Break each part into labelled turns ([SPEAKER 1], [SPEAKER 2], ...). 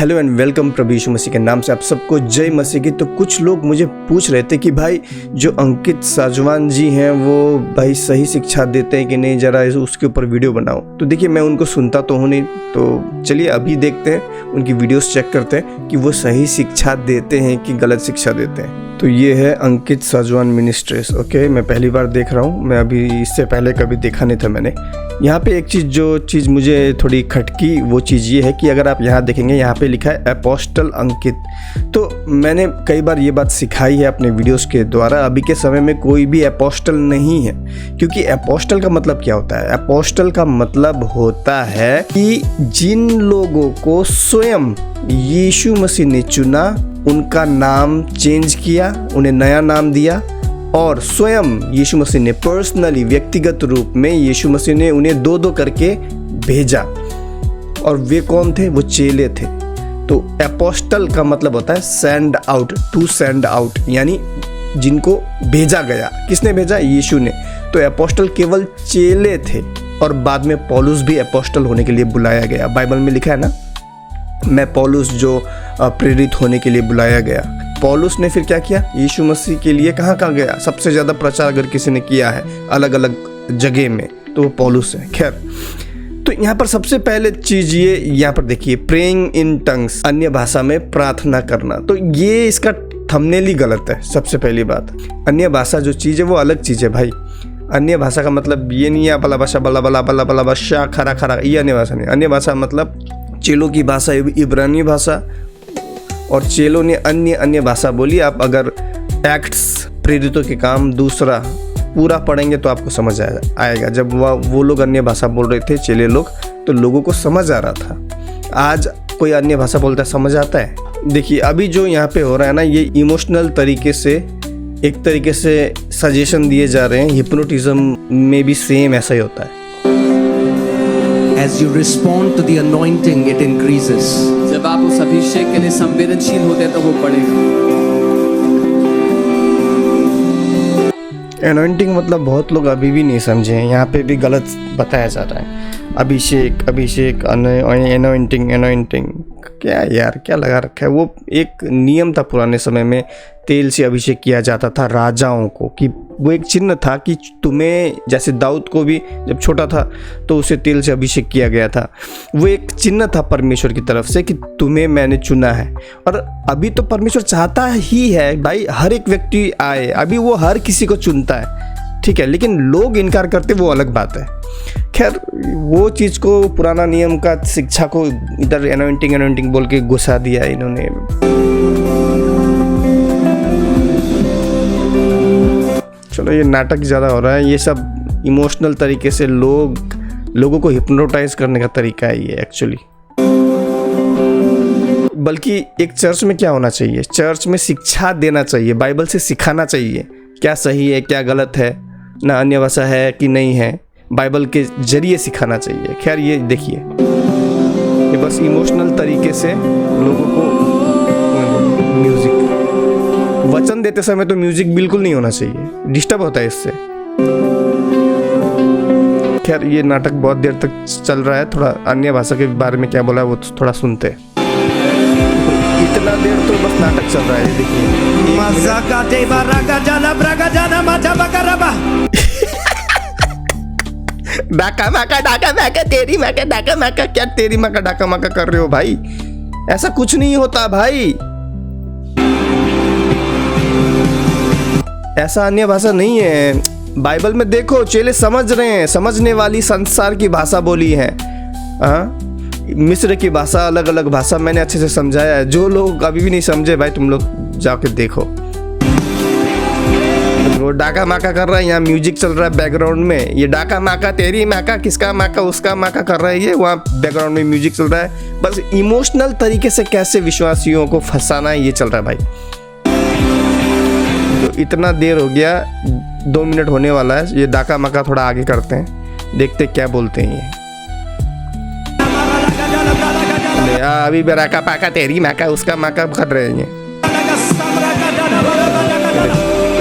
[SPEAKER 1] Hello and welcome प्रभु यीशु मसीह के नाम से आप सबको जय मसीह की। तो कुछ लोग मुझे पूछ रहे थे कि भाई जो अंकित साजवान जी हैं वो भाई सही शिक्षा देते हैं कि नहीं, ज़रा उसके ऊपर वीडियो बनाओ। तो देखिए मैं उनको सुनता तो हूँ नहीं, तो चलिए अभी देखते हैं, उनकी वीडियोस चेक करते हैं कि वो सही शिक्षा देते हैं कि गलत शिक्षा देते हैं। तो ये है अंकित साजवान मिनिस्ट्रीज। ओके, मैं पहली बार देख रहा हूँ, मैं अभी इससे पहले कभी देखा नहीं था मैंने। यहाँ पे एक चीज़ मुझे थोड़ी खटकी, वो चीज़ ये है कि अगर आप यहाँ देखेंगे, यहाँ पे लिखा है अपोस्टल अंकित। तो मैंने कई बार ये बात सिखाई है अपने वीडियोस के द्वारा, अभी के समय में कोई भी अपोस्टल नहीं है। क्योंकि अपोस्टल का मतलब क्या होता है? अपोस्टल का मतलब होता है कि जिन लोगों को स्वयं यीशु मसीह ने चुना, उनका नाम चेंज किया, उन्हें नया नाम दिया, और स्वयं यीशु मसीह ने पर्सनली व्यक्तिगत रूप में यीशु मसीह ने उन्हें दो दो करके भेजा। और वे कौन थे? वो चेले थे। तो अपोस्टल का मतलब होता है send out, to send out, यानी जिनको भेजा गया। किसने भेजा? यीशु ने। तो अपोस्टल केवल चेले थे, और बाद में पौलुस भी अपोस्टल होने के लिए बुलाया गया। बाइबल में लिखा है ना, मैं पौलुस जो प्रेरित होने के लिए बुलाया गया। पौलुस ने फिर क्या किया? यीशु मसीह के लिए कहाँ गया? सबसे ज़्यादा प्रचार अगर किसी ने किया है अलग अलग जगह में, तो वो पौलुस है। खैर, तो यहाँ पर सबसे पहले चीज़ ये, यहाँ पर देखिए, प्रेइंग इन टंग्स, अन्य भाषा में प्रार्थना करना। तो ये इसका थंबनेल ही गलत है। सबसे पहली बात, अन्य भाषा जो चीज़ है वो अलग चीज़ है भाई। अन्य भाषा का मतलब ये नहीं है बला भाषा बला बला बला बला भाषा खरा खरा, ये अन्य भाषा नहीं। अन्य भाषा मतलब चेलों की भाषा इब्रानी भाषा, और चेलों ने अन्य भाषा बोली। आप अगर एक्ट्स प्रेरितों के काम दूसरा पूरा पढ़ेंगे तो आपको समझ आएगा। जब वो लोग अन्य भाषा बोल रहे थे, चेले लोग, तो लोगों को समझ आ रहा था। आज कोई अन्य भाषा बोलता है, समझ आता है? देखिए अभी जो यहाँ पे हो रहा है ना, ये इमोशनल तरीके से, एक तरीके से सजेशन दिए जा रहे हैं। हिप्नोटिज्म में भी सेम ऐसा ही होता है।
[SPEAKER 2] As you respond to the anointing, it increases.
[SPEAKER 3] जब आप उस अभिषेक के लिए संवेदनशील होते हैं तो वो बढ़ेगा।
[SPEAKER 1] एनॉइंटिंग मतलब बहुत लोग अभी भी नहीं समझे हैं, यहाँ पे भी गलत बताया जा रहा है। अभिषेक एनॉइंटिंग क्या यार, क्या लगा रखा है? वो एक नियम था पुराने समय में, तेल से अभिषेक किया जाता था राजाओं को, कि वो एक चिन्ह था कि तुम्हें, जैसे दाऊद को भी जब छोटा था तो उसे तेल से अभिषेक किया गया था। वो एक चिन्ह था परमेश्वर की तरफ से कि तुम्हें मैंने चुना है। और अभी तो परमेश्वर चाहता ही है भाई हर एक व्यक्ति आए, अभी वो हर किसी को चुनता है, ठीक है, लेकिन लोग इनकार करते, वो अलग बात है। खैर, वो चीज़ को, पुराना नियम का शिक्षा को इधर एनॉइंटिंग बोल के घुसा दिया इन्होंने। चलो, ये नाटक ज़्यादा हो रहा है। ये सब इमोशनल तरीके से लोगों को हिप्नोटाइज करने का तरीका है ये एक्चुअली। बल्कि एक चर्च में क्या होना चाहिए? चर्च में शिक्षा देना चाहिए, बाइबल से सिखाना चाहिए क्या सही है, क्या गलत है, ना अन्य भाषा है कि नहीं है, बाइबल के जरिए सिखाना चाहिए। खैर, ये देखिए, ये बस इमोशनल तरीके से लोगों को म्यूजिक, वचन देते समय तो म्यूजिक बिल्कुल नहीं होना चाहिए, डिस्टर्ब होता है इससे। खैर, ये नाटक बहुत देर तक चल रहा है। थोड़ा अन्य भाषा के बारे में क्या बोला है वो थोड़ा सुनते हैं। इतना देर तो बस नाटक चल रहा है, देखिए। डाका माका तेरी माका डाका माका, क्या तेरी माका डाका माका कर रहे हो भाई? ऐसा कुछ नहीं होता भाई, ऐसा अन्य भाषा नहीं है। बाइबल में देखो, चेले समझ रहे हैं, समझने वाली संसार की भाषा बोली है। मिस्र की भाषा, अलग अलग भाषा मैंने अच्छे से समझाया है। जो लोग अभी भी नहीं समझे भाई, तुम लोग जाके देखो। वो डाका माका कर रहा है, यहाँ म्यूजिक चल रहा है बैकग्राउंड में। ये डाका माका तेरी माका, किसका माका, उसका माका कर रहा है ये, वहाँ बैकग्राउंड में म्यूजिक चल रहा है। बस इमोशनल तरीके से कैसे विश्वासियों को फंसाना है, ये चल रहा है भाई। तो इतना देर हो गया, 2 मिनट होने वाला है। ये डाका माका थोड़ा आगे करते हैं, देखते क्या बोलते हैं ये। अभी डाका पाका तेरी माका, उसका माका कर रहे हैं ये।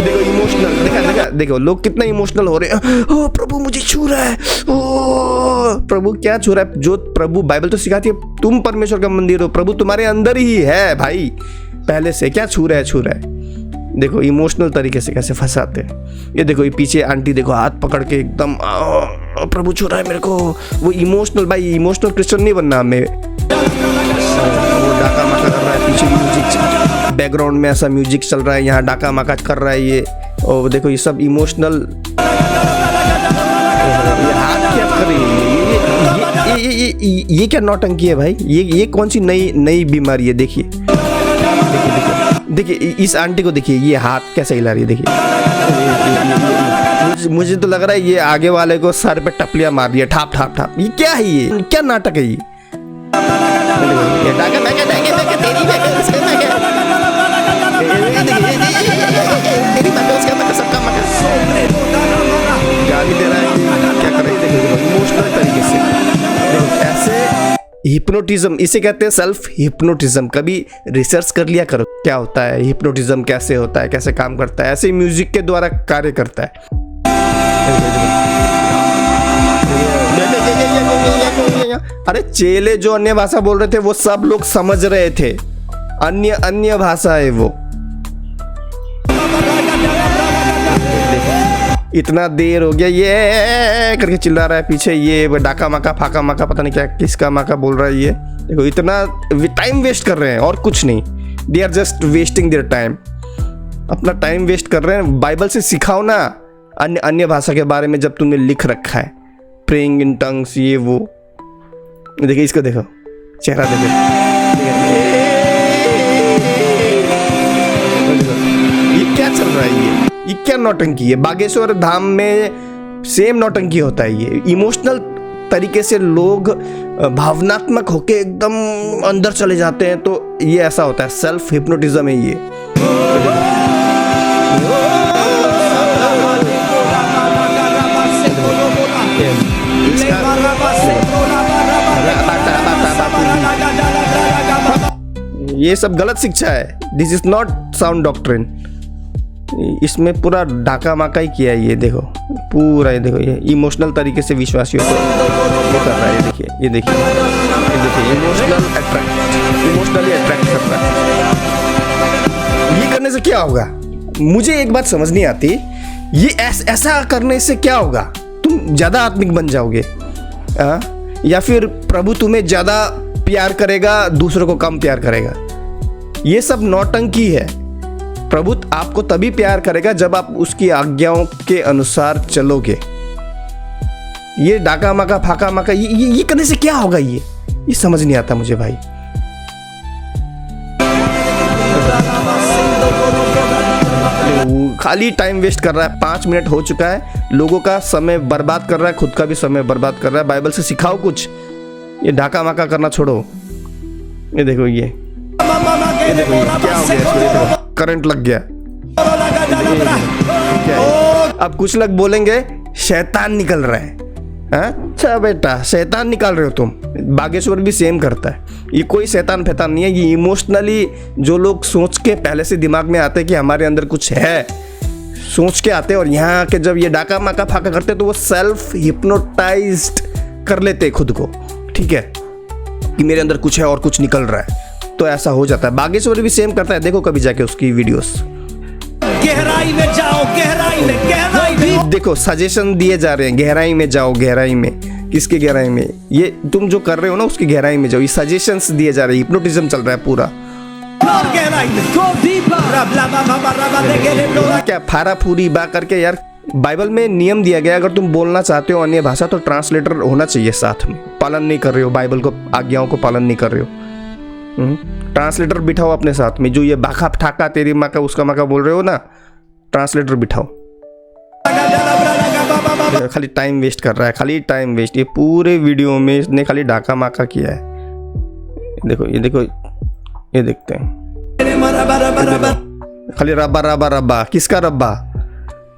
[SPEAKER 1] देखो इमोशनल देखा देखो लोग कितना इमोशनल हो रहे हैं। ओ प्रभु मुझे छू रहा है, ओ प्रभु क्या छू रहा है? जो प्रभु बाइबल तो सिखाती है तुम परमेश्वर का मंदिर हो, प्रभु तुम्हारे अंदर ही है भाई पहले से। क्या छू रहा है? छू रहा है। देखो इमोशनल तरीके से कैसे फंसाते हैं। ये देखो ये पीछे आंटी देखो हाथ पकड़ के एकदम प्रभु छू रहा है मेरे को। वो इमोशनल, भाई इमोशनल क्रिश्चियन नहीं बनना हमें। वो डाका माका कर रहा है, पीछे म्यूजिक बैकग्राउंड में ऐसा म्यूजिक चल रहा है, यहाँ डाका माका कर रहा है ये। और देखो ये सब इमोशनल। ये हाथ क्या कर रही है? ये क्या नौटंकी है भाई? ये कौन सी नई बीमारी है? देखिए देखिए इस आंटी को देखिए, ये हाथ कैसे हिला रही है देखिए। मुझे तो लग रहा है ये आगे वाले को सर पे टपलियां मार रही है, ठाप ठाप ठाप। ये क्या है? ये क्या नाटक है ये? गाली दे रहा है, क्या कर रही है? इमोशनल तरीके से ऐसे हिप्नोटिज्म, इसे कहते हैं सेल्फ हिप्नोटिज्म। कभी रिसर्च कर लिया करो क्या होता है हिप्नोटिज्म, कैसे होता है, कैसे काम करता है। ऐसे म्यूजिक के द्वारा कार्य करता है। अरे चेले जो अन्य भाषा बोल रहे थे वो सब लोग समझ रहे थे, अन्य भाषा है वो। इतना देर हो गया ये करके चिल्ला रहा है पीछे, ये डाका माका फाका माका पता नहीं क्या किसका माका बोल रहा है ये। देखो इतना टाइम वेस्ट कर रहे हैं और कुछ नहीं। They are just wasting their time, अपना टाइम वेस्ट कर रहे हैं। बाइबल से सिखाओ ना अन्य भाषा के बारे में जब तुमने लिख रखा है, प्रेइंग इन टंग्स ये वो। देखिए इसको देखो, चेहरा देखो, ये क्या चल रहा है? ये क्या नौटंकी है? बागेश्वर धाम में सेम नौटंकी होता है। ये इमोशनल तरीके से लोग भावनात्मक होके एकदम अंदर चले जाते हैं, तो ये ऐसा होता है, सेल्फ हिप्नोटिज्म है ये। ये सब गलत शिक्षा है। This is not sound doctrine. इसमें पूरा डाका माका ही किया है। ये देखो पूरा, ये देखो ये इमोशनल तरीके से विश्वासियों को वो कर रहा है। ये देखिए ये देखिए इमोशनली अट्रैक्ट कर रहा है। ये करने से क्या होगा? मुझे एक बात समझ नहीं आती, ये ऐसा करने से क्या होगा? तुम ज्यादा आत्मिक बन जाओगे या फिर प्रभु तुम्हें ज्यादा प्यार करेगा, दूसरों को कम प्यार करेगा? ये सब नौटंकी है। प्रभु आपको तभी प्यार करेगा जब आप उसकी आज्ञाओं के अनुसार चलोगे। ये डाका माका फाका माका ये करने से क्या होगा? ये समझ नहीं आता मुझे भाई। खाली टाइम वेस्ट कर रहा है। 5 मिनट हो चुका है, लोगों का समय बर्बाद कर रहा है, खुद का भी समय बर्बाद कर रहा है। बाइबल से सिखाओ कुछ, ये डाका माका करना छोड़ो। ये देखो ये देखो ये क्या हो गया? करंट लग गया। अब कुछ लोग बोलेंगे शैतान निकल रहा है। अच्छा बेटा, शैतान निकाल रहे हो तुम। बागेश्वर भी सेम करता है। ये कोई शैतान फैतान नहीं है। ये इमोशनली जो लोग सोच के पहले से दिमाग में आते हैं कि हमारे अंदर कुछ है, सोच के आते हैं, और यहाँ आके जब ये डाका माका फाका करते हैं तो वो सेल्फ हिप्नोटाइज्ड कर लेते हैं खुद को। ठीक है कि मेरे अंदर कुछ है और कुछ निकल रहा है, तो ऐसा हो जाता है। बागेश्वर भी सेम करता है। देखो कभी जाके उसकी वीडियोस।
[SPEAKER 2] गहराई में जाओ, गहराई में
[SPEAKER 1] देखो सजेशन दिए जा रहे हैं, गहराई में जाओ। गहराई में किसके गहराई में? ये तुम जो कर रहे हो ना उसकी गहराई में जाओ। ये सजेशंस दिए जा रहे हैं, हिप्नोटिज्म चल रहा है पूरा। क्या फारा फूरी बा करके यार। बाइबल में नियम दिया गया, अगर तुम बोलना चाहते हो अन्य भाषा तो ट्रांसलेटर होना चाहिए साथ में। पालन नहीं कर रहे हो बाइबल को, आज्ञाओं को पालन नहीं कर रहे हो, ट्रांसलेटर बिठाओ अपने साथ में। जो ये बाखा ठाका तेरी माँ का उसका माँ का बोल रहे हो ना, ट्रांसलेटर बिठाओ। खाली टाइम वेस्ट कर रहा है, खाली टाइम वेस्ट। ये पूरे वीडियो में इसने खाली डाका माका किया है। देखो ये देखो, ये देखते हैं खाली रब्बा रब्बा रब्बा। किसका रब्बा?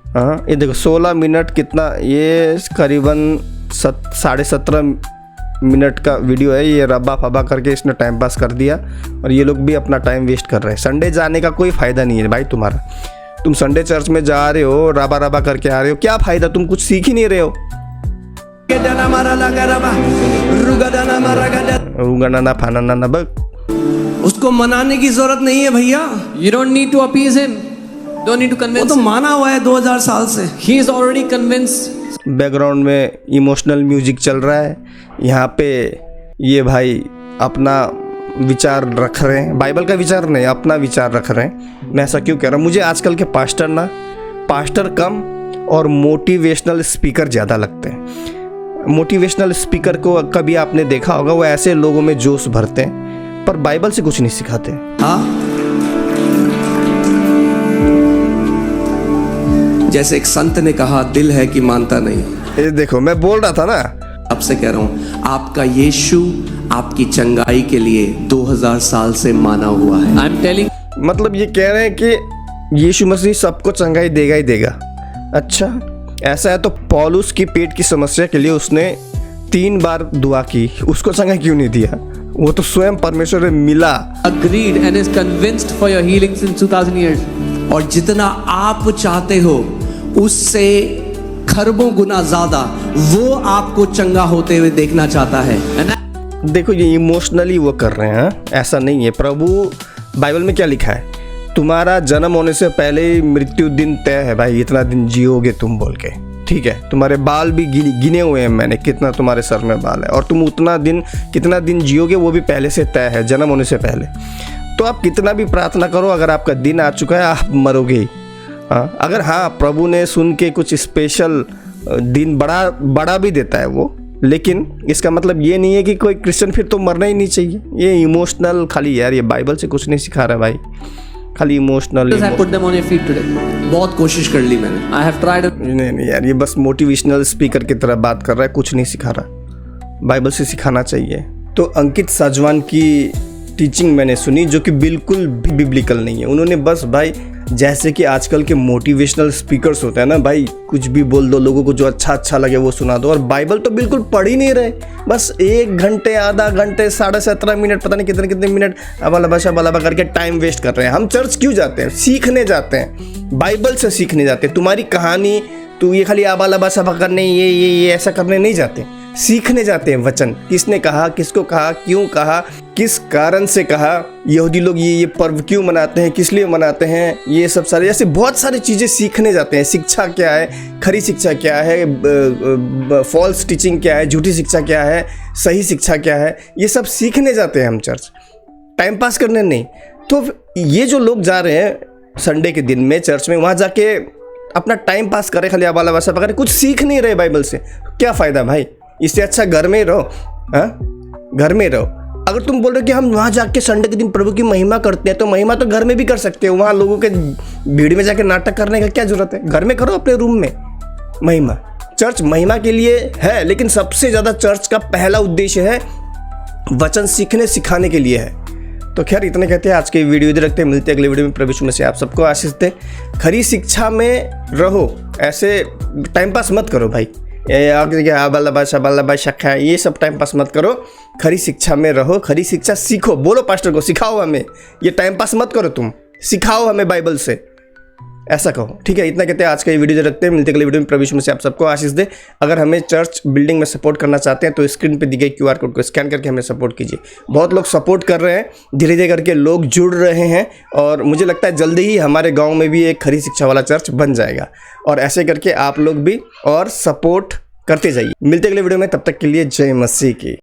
[SPEAKER 1] हाँ ये देखो 16 मिनट कितना, ये करीबन 17.5 मिनट का वीडियो है। ये रब्बा फब्बा करके इसने टाइम पास कर दिया, और ये लोग भी अपना टाइम वेस्ट कर रहे हैं। संडे जाने का कोई फ़ायदा नहीं है भाई तुम्हारा। तुम संडे चर्च में जा रहे हो, राबा राबा करके आ रहे हो, क्या फायदा? तुम कुछ सीख ही नहीं रहे हो। रुगाना फाना ना बक।
[SPEAKER 2] उसको मनाने की जरूरत नहीं है भैया,
[SPEAKER 3] You don't need to appease him. Don't need to
[SPEAKER 2] वो
[SPEAKER 3] convince
[SPEAKER 2] तो
[SPEAKER 3] him.
[SPEAKER 2] माना हुआ है 2000 साल से।
[SPEAKER 3] He is already convinced.
[SPEAKER 1] Background में इमोशनल म्यूजिक चल रहा है, यहाँ पे ये भाई अपना विचार रख रहे हैं, बाइबल का विचार नहीं, अपना विचार रख रहे हैं। मैं ऐसा क्यों कह रहा हूँ? मुझे आजकल के पास्टर कम और मोटिवेशनल स्पीकर ज़्यादा लगते हैं। मोटिवेशनल स्पीकर को कभी आपने देखा होगा, वो ऐसे लोगों में जोश भरते हैं पर बाइबल से कुछ नहीं सिखाते।
[SPEAKER 2] हाँ, जैसे एक संत ने कहा, दिल है कि मानता नहीं।
[SPEAKER 1] ये देखो, मैं बोल रहा था ना,
[SPEAKER 2] आपसे कह रहा हूं, आपका यीशु आपकी चंगाई के लिए 2000 साल से माना हुआ है।
[SPEAKER 3] I'm telling.
[SPEAKER 1] मतलब ये कह रहे हैं कि यीशु मसीह सबको चंगाई देगा ही देगा। अच्छा, ऐसा है तो पौलुस की पेट की समस्या के लिए उसने 3 बार दुआ की, उसको चंगाई क्यों नहीं दिया? वो तो स्वयं परमेश्वर से मिला।
[SPEAKER 3] Agreed and is convinced for your healing since 2000 years.
[SPEAKER 2] और जितना आप चाहते हो उससे खरबों गुना ज्यादा वो आपको चंगा होते हुए देखना चाहता है।
[SPEAKER 3] And
[SPEAKER 1] देखो, ये इमोशनली वो कर रहे हैं, ऐसा नहीं है। प्रभु बाइबल में क्या लिखा है? तुम्हारा जन्म होने से पहले ही मृत्यु दिन तय है भाई, इतना दिन जियोगे तुम बोल के, ठीक है? तुम्हारे बाल भी गिने हुए हैं मैंने, कितना तुम्हारे सर में बाल है, और तुम कितना दिन जियोगे वो भी पहले से तय है, जन्म होने से पहले। तो आप कितना भी प्रार्थना करो, अगर आपका दिन आ चुका है आप मरोगे ही। हाँ, अगर हाँ प्रभु ने सुन के कुछ स्पेशल दिन बड़ा भी देता है वो, लेकिन इसका मतलब ये नहीं है कि कोई क्रिश्चियन फिर तो मरना ही नहीं चाहिए। ये इमोशनल खाली, यार ये बाइबल से कुछ नहीं सिखा रहा भाई, खाली emotional.
[SPEAKER 3] I put them on your feet today.
[SPEAKER 2] बहुत कोशिश कर ली मैंने।
[SPEAKER 3] I have tried.
[SPEAKER 1] नहीं यार, ये बस मोटिवेशनल स्पीकर की तरह बात कर रहा है, कुछ नहीं सिखा रहा। बाइबल से सिखाना चाहिए। तो अंकित साजवान की टीचिंग मैंने सुनी, जो कि बिल्कुल भी बिब्लिकल नहीं है। उन्होंने बस भाई, जैसे कि आजकल के मोटिवेशनल स्पीकर्स होते हैं ना भाई, कुछ भी बोल दो, लोगों को जो अच्छा लगे वो सुना दो, और बाइबल तो बिल्कुल पढ़ ही नहीं रहे। बस 1 घंटे, आधा घंटे, 17.5 मिनट, पता नहीं कितने मिनट अबालबा करके टाइम वेस्ट कर रहे हैं। हम चर्च क्यों जाते हैं? सीखने जाते हैं, बाइबल से सीखने जाते हैं। तुम्हारी कहानी, तू ये खाली आबालबा करने, ये ऐसा करने नहीं जाते, सीखने जाते हैं। वचन किसने कहा, किसको कहा, क्यों कहा, किस कारण से कहा, यहूदी लोग ये पर्व क्यों मनाते हैं, किस लिए मनाते हैं, ये सब सारे ऐसे बहुत सारी चीज़ें सीखने जाते हैं। शिक्षा क्या है, खरी शिक्षा क्या है, फॉल्स टीचिंग क्या है, झूठी शिक्षा क्या है, सही शिक्षा क्या है, ये सब सीखने जाते हैं हम चर्च, टाइम पास करने नहीं। तो ये जो लोग जा रहे हैं संडे के दिन में चर्च में, वहाँ जाके अपना टाइम पास करें, खाली आबाला वासा पकड़े, कुछ सीख नहीं रहे बाइबल से, क्या फ़ायदा भाई? इससे अच्छा घर में रहो। हाँ, घर में रहो। अगर तुम बोल रहे हो कि हम वहाँ जाके संडे के दिन प्रभु की महिमा करते हैं, तो महिमा तो घर में भी कर सकते हो। वहाँ लोगों के भीड़ में जाके नाटक करने का क्या जरूरत है? घर में करो अपने रूम में महिमा। चर्च महिमा के लिए है, लेकिन सबसे ज़्यादा चर्च का पहला उद्देश्य है वचन सीखने सिखाने के लिए है। तो खैर, इतने कहते हैं आज के वीडियो इधर रखते हैं। मिलते हैं अगले वीडियो में। प्रभु यीशु मसीह आप सबको आशीष दे। खरी शिक्षा में रहो, ऐसे टाइम पास मत करो भाई। ये सब टाइम पास मत करो, खरी शिक्षा में रहो, खरी शिक्षा सीखो। बोलो पास्टर को, सिखाओ हमें, ये टाइम पास मत करो, तुम सिखाओ हमें बाइबल से, ऐसा कहो। ठीक है, इतना कहते हैं आज का ये वीडियो जो रखते हैं। मिलते अगले वीडियो में। प्रभु यीशु मसीह आप सबको आशीष दे। अगर हमें चर्च बिल्डिंग में सपोर्ट करना चाहते हैं तो स्क्रीन पे दी गई QR कोड को स्कैन करके हमें सपोर्ट कीजिए। बहुत लोग सपोर्ट कर रहे हैं, धीरे धीरे करके लोग जुड़ रहे हैं, और मुझे लगता है जल्दी ही हमारे गाँव में भी एक खरी शिक्षा वाला चर्च बन जाएगा। और ऐसे करके आप लोग भी और सपोर्ट करते जाइए। मिलते अगले वीडियो में, तब तक के लिए जय मसीह की।